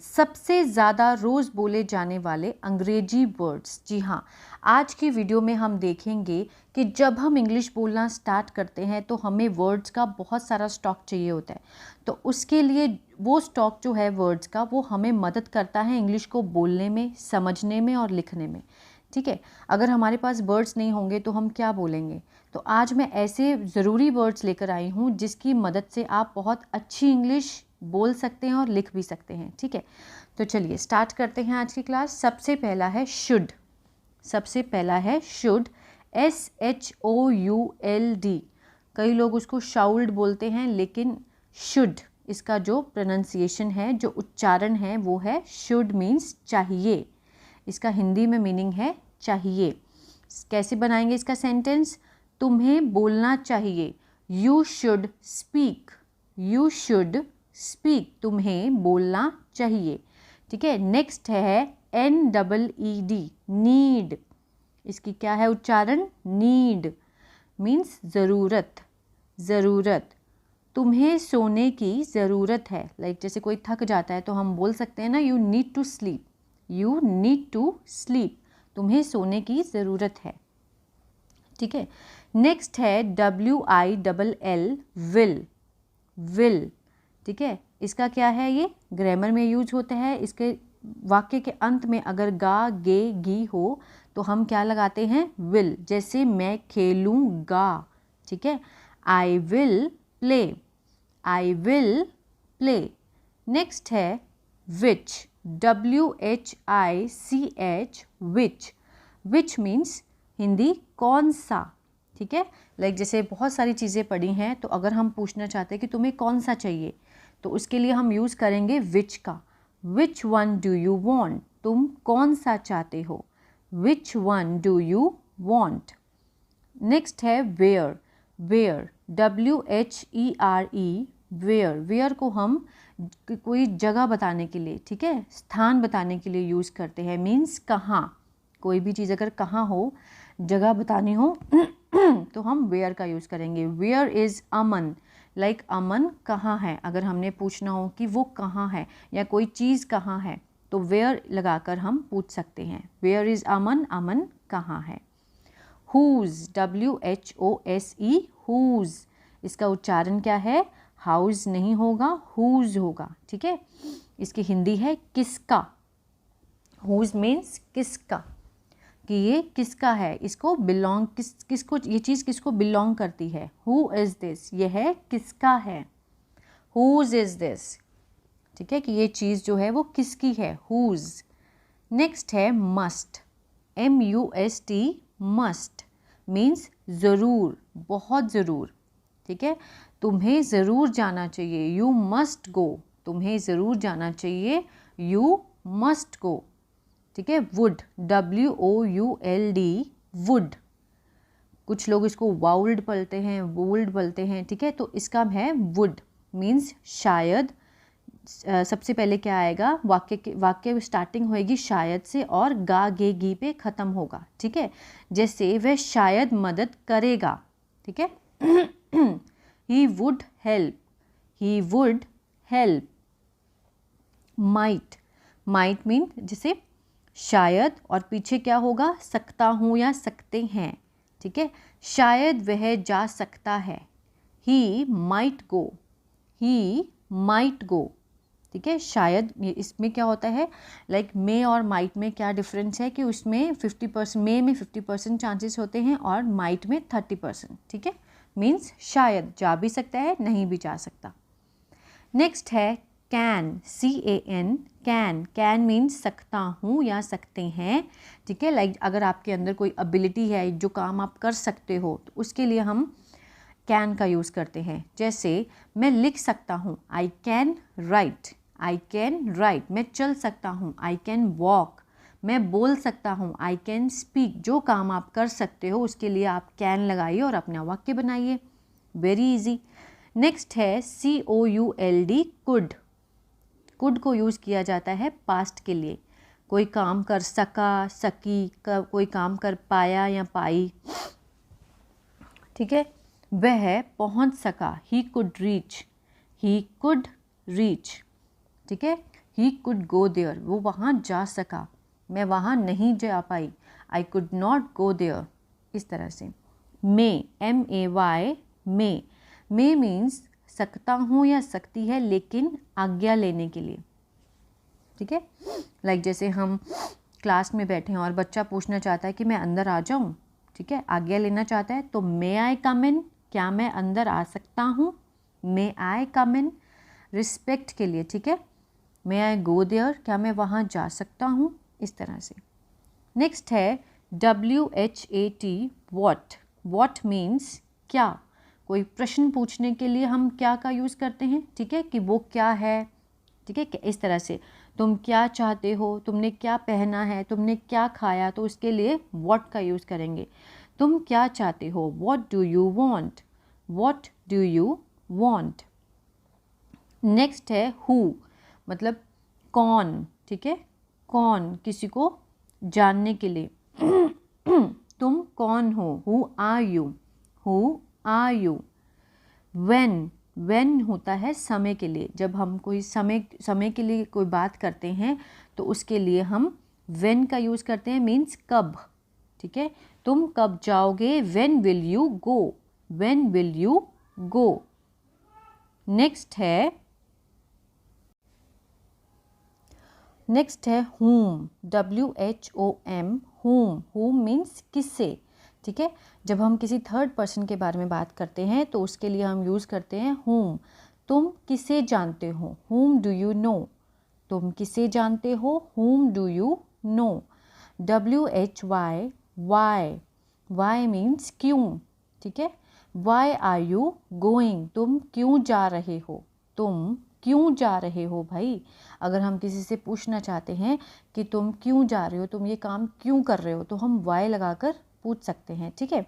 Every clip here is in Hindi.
सबसे ज़्यादा रोज़ बोले जाने वाले अंग्रेजी वर्ड्स। जी हाँ, आज की वीडियो में हम देखेंगे कि जब हम इंग्लिश बोलना स्टार्ट करते हैं तो हमें वर्ड्स का बहुत सारा स्टॉक चाहिए होता है। तो उसके लिए वो स्टॉक जो है वर्ड्स का, वो हमें मदद करता है इंग्लिश को बोलने में, समझने में और लिखने में। ठीक है, अगर हमारे पास वर्ड्स नहीं होंगे तो हम क्या बोलेंगे। तो आज मैं ऐसे ज़रूरी वर्ड्स लेकर आई हूँ जिसकी मदद से आप बहुत अच्छी इंग्लिश बोल सकते हैं और लिख भी सकते हैं। ठीक है, तो चलिए स्टार्ट करते हैं आज की क्लास। सबसे पहला है शुड। सबसे पहला है शुड, SHOULD। कई लोग उसको शाउल्ड बोलते हैं, लेकिन शुड इसका जो प्रोनाउंसिएशन है, जो उच्चारण है, वो है शुड मीन्स चाहिए। इसका हिंदी में मीनिंग है चाहिए। कैसे बनाएंगे इसका सेंटेंस? तुम्हें बोलना चाहिए, you should speak. You should speak, तुम्हें बोलना चाहिए। ठीक है, नेक्स्ट है NEED, नीड। इसकी क्या है उच्चारण? नीड मीन्स ज़रूरत। ज़रूरत, तुम्हें सोने की ज़रूरत है। लाइक जैसे कोई थक जाता है तो हम बोल सकते हैं ना, you need to sleep. You need to sleep, तुम्हें सोने की ज़रूरत है। ठीक है, नेक्स्ट है WILL, विल। विल, ठीक है, इसका क्या है? ये ग्रामर में यूज होता है। इसके वाक्य के अंत में अगर गा, गे, गी हो तो हम क्या लगाते हैं? विल। जैसे मैं खेलूँगा। ठीक है, I will play. I will play. Next है विच, WHICH, which. Which means Hindi कौन सा। ठीक है, लाइक जैसे बहुत सारी चीज़ें पड़ी हैं, तो अगर हम पूछना चाहते हैं कि तुम्हें कौन सा चाहिए, तो उसके लिए हम यूज़ करेंगे विच का। Which one do you want, तुम कौन सा चाहते हो। Which one do you want. Next है where. Where, WHERE, where. Where को हम कोई जगह बताने के लिए, ठीक है, स्थान बताने के लिए यूज़ करते हैं। मीन्स कहाँ। कोई भी चीज़ अगर कहाँ हो, जगह बतानी हो तो हम वेयर का यूज़ करेंगे। वेयर इज़ अमन, लाइक अमन कहाँ है। अगर हमने पूछना हो कि वो कहाँ है या कोई चीज़ कहाँ है, तो वेयर लगाकर हम पूछ सकते हैं, वेयर इज़ अमन, अमन कहाँ है। Who's, WHOSE, who's. इसका उच्चारण क्या है? हाउस नहीं होगा, हुज़ होगा। ठीक है, इसकी हिंदी है किसका। हुज़ मीन्स किसका, कि ये किसका है, इसको बिलोंग, किसको ये चीज़ किसको बिलोंग करती है। हु इज़ दिस, ये है किसका है। हुज़ इज़ दिस, ठीक है, कि ये चीज़ जो है वो किसकी है, हुज़। नेक्स्ट है मस्ट, MUST, मस्ट मीन्स ज़रूर, बहुत ज़रूर। ठीक है, तुम्हें ज़रूर जाना चाहिए, यू मस्ट गो। तुम्हें ज़रूर जाना चाहिए, यू मस्ट गो। ठीक है, वुड, WOULD, वुड। कुछ लोग इसको वाउल्ड पढ़ते हैं, वोल्ड बोलते हैं। ठीक है, तो इसका है वुड मीन्स शायद। सबसे पहले क्या आएगा? वाक्य स्टार्टिंग होएगी शायद से और गा, गे, गी पे ख़त्म होगा। ठीक है, जैसे वह शायद मदद करेगा। ठीक है, he would help, he would help. Might, might mean जैसे शायद और पीछे क्या होगा? सकता हूँ या सकते हैं। ठीक है, शायद वह जा सकता है, he might go, he might go. ठीक है, शायद इसमें क्या होता है, लाइक मे और माइट में क्या डिफरेंस है कि उसमें 50%, मे में 50% चांसेस होते हैं और माइट में 30%। ठीक है, मीन्स शायद जा भी सकता है, नहीं भी जा सकता। नेक्स्ट है can, CAN, can. Can means सकता हूँ या सकते हैं। ठीक है, लाइक अगर आपके अंदर कोई एबिलिटी है, जो काम आप कर सकते हो, तो उसके लिए हम कैन का यूज़ करते हैं। जैसे मैं लिख सकता हूँ, I can write, I can write. मैं चल सकता हूँ, आई कैन वॉक। मैं बोल सकता हूँ, आई कैन स्पीक। जो काम आप कर सकते हो उसके लिए आप कैन लगाइए और अपना वाक्य बनाइए। Very easy. नेक्स्ट है COULD, कुड। कुड को यूज़ किया जाता है पास्ट के लिए। कोई काम कर सका, सकी, कोई काम कर पाया या पाई। ठीक है, वह पहुंच सका, he could reach, he could reach. ठीक है, ही कुड गो देयर, वो वहाँ जा सका, मैं वहाँ नहीं जा पाई, I could not go there, इस तरह से। मे, MAY, मे मीन्स सकता हूँ या सकती है लेकिन आज्ञा लेने के लिए, ठीक है। लाइक जैसे हम क्लास में बैठे हैं और बच्चा पूछना चाहता है कि मैं अंदर आ जाऊँ, ठीक है, आज्ञा लेना चाहता है, तो मे आई कम इन, क्या मैं अंदर आ सकता हूँ, मे आई कम इन, रिस्पेक्ट के लिए, ठीक है। मे आई गो देयर, क्या मैं वहाँ जा सकता हूँ, इस तरह से। नेक्स्ट है WHAT, वॉट। वॉट मीन्स क्या, कोई प्रश्न पूछने के लिए हम क्या का यूज़ करते हैं, ठीक है, कि वो क्या है, ठीक है, इस तरह से। तुम क्या चाहते हो, तुमने क्या पहना है, तुमने क्या खाया, तो उसके लिए वॉट का यूज़ करेंगे। तुम क्या चाहते हो, what do you want, what do you want. Next है हु, मतलब कौन, ठीक है, कौन, किसी को जानने के लिए। तुम कौन हो, who are you, who are you. When होता है समय के लिए, जब हम कोई समय के लिए कोई बात करते हैं तो उसके लिए हम व्हेन का यूज़ करते हैं, मीन्स कब, ठीक है। तुम कब जाओगे, when will you go, when will you go. Next है whom, WHOM, whom मीन्स किससे, ठीक है। जब हम किसी थर्ड पर्सन के बारे में बात करते हैं तो उसके लिए हम यूज़ करते हैं whom। तुम किसे जानते हो, whom do you know, तुम किसे जानते हो, whom do you know। WHY, why means क्यों, ठीक है। why are you going, तुम क्यों जा रहे हो, तुम क्यों जा रहे हो भाई। अगर हम किसी से पूछना चाहते हैं कि तुम क्यों जा रहे हो, तुम ये काम क्यों कर रहे हो, तो हम वाई लगाकर पूछ सकते हैं, ठीक है।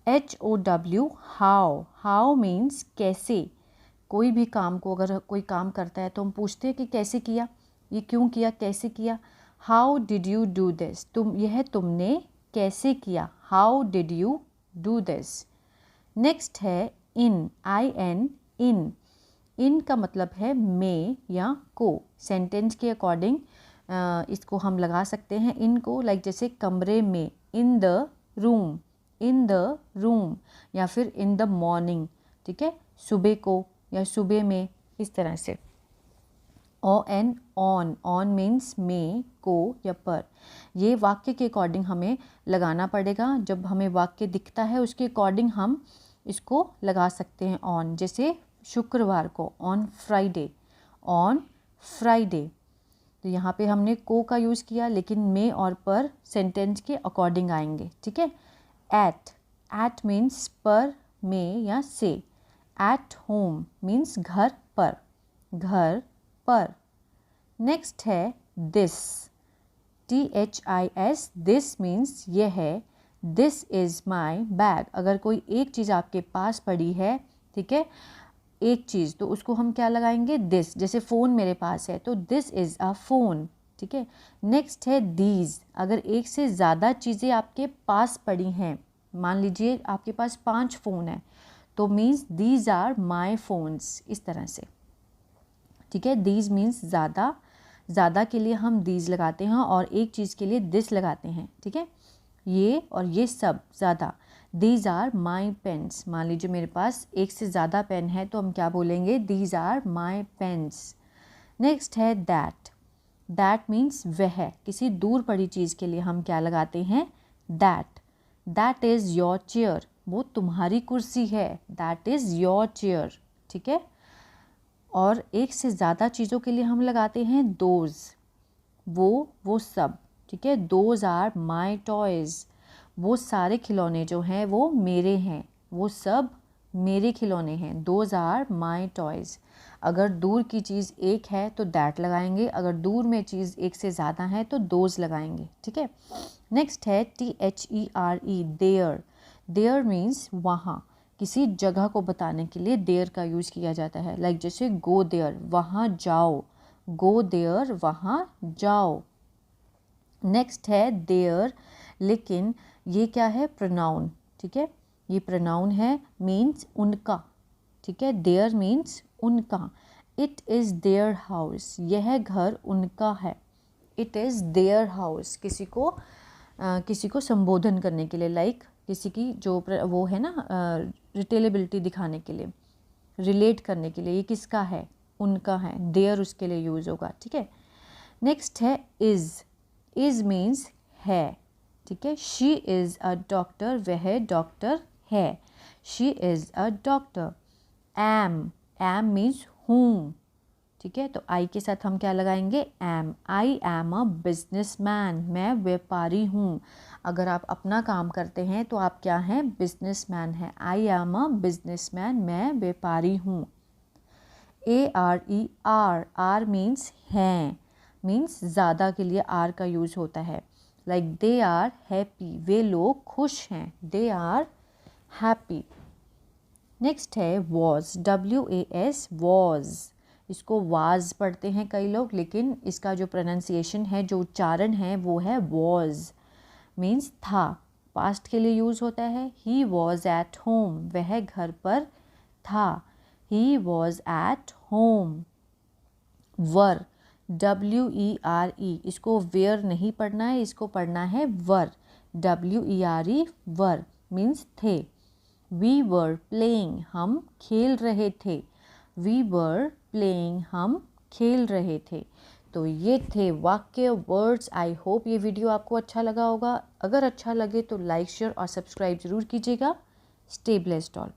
HOW, हाउ मीन्स कैसे। कोई भी काम को, अगर कोई काम करता है तो हम पूछते हैं कि कैसे किया, ये क्यों किया, कैसे किया। How did you do this, तुमने कैसे किया, how did you do this. Next है IN, इन का मतलब है में या को। सेंटेंस के अकॉर्डिंग इसको हम लगा सकते हैं इन को, लाइक जैसे कमरे में, इन द रूम, या फिर इन द मॉर्निंग, ठीक है, सुबह को या सुबह में, इस तरह से। ऑन मीन्स में, को या पर। ये वाक्य के अकॉर्डिंग हमें लगाना पड़ेगा, जब हमें वाक्य दिखता है उसके अकॉर्डिंग हम इसको लगा सकते हैं ऑन। जैसे शुक्रवार को, ऑन फ्राइडे, तो यहाँ पे हमने को का यूज़ किया, लेकिन में और पर सेंटेंस के अकॉर्डिंग आएंगे, ठीक है। एट मीन्स पर, में या से। एट होम मीन्स घर पर। नेक्स्ट है दिस, THIS, दिस मीन्स ये है। दिस इज़ माई बैग, अगर कोई एक चीज़ आपके पास पड़ी है, ठीक है, एक चीज़, तो उसको हम क्या लगाएंगे, दिस। जैसे फ़ोन मेरे पास है तो दिस इज़ अ फ़ोन, ठीक है। नेक्स्ट है दीज, अगर एक से ज़्यादा चीज़ें आपके पास पड़ी हैं, मान लीजिए आपके पास 5 फ़ोन हैं, तो means these are my phones, इस तरह से, ठीक है। दीज मीन्स ज़्यादा के लिए हम दीज लगाते हैं और एक चीज़ के लिए दिस लगाते हैं, ठीक है। ये और ये सब ज़्यादा। दीज आर माई पेन्स, मान लीजिए मेरे पास एक से ज़्यादा पेन है तो हम क्या बोलेंगे, these are my pens. Next है दैट मीन्स वह, किसी दूर पड़ी चीज़ के लिए हम क्या लगाते हैं, दैट इज़ योर चेयर, वो तुम्हारी कुर्सी है, दैट इज़ योर चेयर, ठीक है। और एक से ज़्यादा चीज़ों के लिए हम लगाते हैं दोज, वो सब, ठीक है। दोज आर माई टॉयज़, वो सारे खिलौने जो हैं वो मेरे हैं, वो सब मेरे खिलौने हैं। Those are my toys. अगर दूर की चीज़ एक है तो दैट लगाएंगे, अगर दूर में चीज़ एक से ज़्यादा है तो दोज लगाएंगे, ठीक है। नेक्स्ट है THERE, देयर मीन्स वहाँ, किसी जगह को बताने के लिए देयर का यूज़ किया जाता है। लाइक जैसे गो देयर, वहाँ जाओ, गो देयर, वहाँ जाओ। नेक्स्ट है देयर, लेकिन ये क्या है, प्रोनाउन, ठीक है, ये प्रोनाउन है, मीन्स उनका, ठीक है। देयर मीन्स उनका। इट इज़ देयर हाउस, यह घर उनका है। इट इज़ देयर हाउस किसी को संबोधन करने के लिए, लाइक किसी की जो वो है ना रिटेलेबिलिटी दिखाने के लिए, रिलेट करने के लिए, ये किसका है, उनका है, देयर उसके लिए यूज़ होगा, ठीक है। नेक्स्ट है इज़ मीन्स है, ठीक है। शी इज़ अ डॉक्टर, वह डॉक्टर है, she is a doctor. Am means हूँ, ठीक है। तो आई के साथ हम क्या लगाएंगे, am. I am a businessman, मैं व्यापारी हूँ। अगर आप अपना काम करते हैं तो आप क्या हैं, बिजनेसमैन हैं। आई एम अ बिजनेसमैन, मैं व्यापारी हूँ। आर मीन्स हैं, मीन्स ज़्यादा के लिए आर का यूज़ होता है। लाइक दे आर हैप्पी, वे लोग खुश हैं, दे आर हैप्पी। नेक्स्ट है वॉज, WAS वॉज, इसको वाज पढ़ते हैं कई लोग, लेकिन इसका जो प्रोनाउंसिएशन है, जो उच्चारण है वो है वॉज। मीन्स था, पास्ट के लिए यूज़ होता है। ही वॉज एट होम, वह घर पर था, he was at home. Were, WERE, इसको वेयर नहीं पढ़ना है, इसको पढ़ना है वर, WERE वर, मीन्स थे। वी वर प्लेइंग, हम खेल रहे थे, वी वर प्लेइंग, हम खेल रहे थे। तो ये थे वाक्य, वर्ड्स। आई होप ये वीडियो आपको अच्छा लगा होगा। अगर अच्छा लगे तो लाइक, शेयर और सब्सक्राइब ज़रूर कीजिएगा। Stay blessed all.